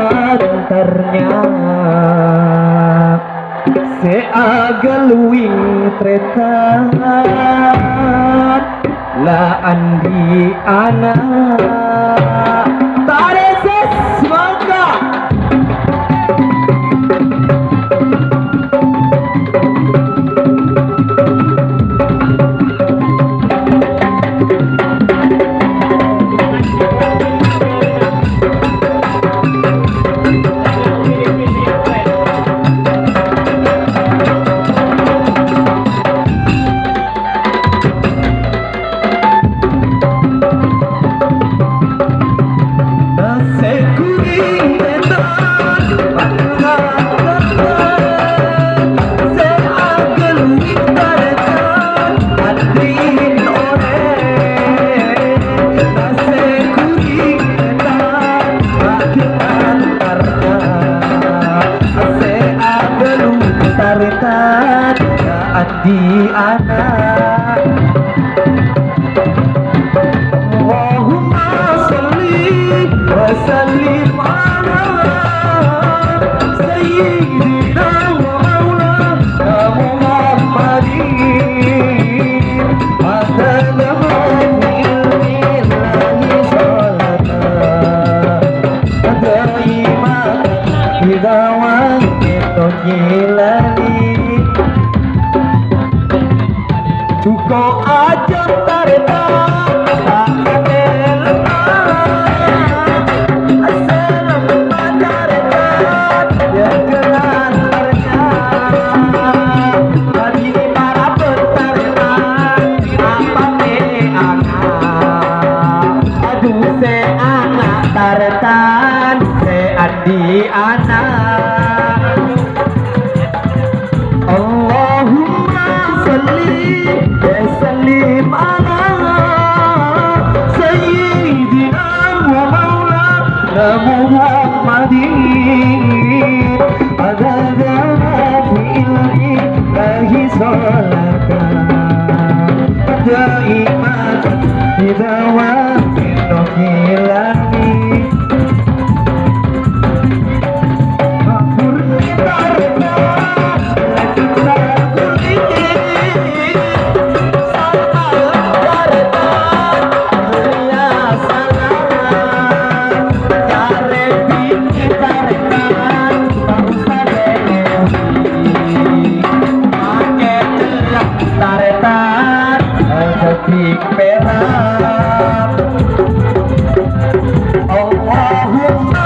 antarnya seagaluing tretan la andi anak tareses mangga di anak Allahumma salli wa sallim ala sayyidina wa maulana Muhammadin Adalama ilmillahi salata Adaimah Hidawan Itu gilani Cuko aja tareta Takane lemah Asal pacareta Ya dengan harga Bagi para pentaretan Apa te anak Aduh se anak taretan Se adi anak Allahumma salli Salim ala Sayyidina wa maulana Muhammadin Adadana fi ilahi salatan Daimat Hidawatin Nohilani Makmur Nitarna Lagi Allahumma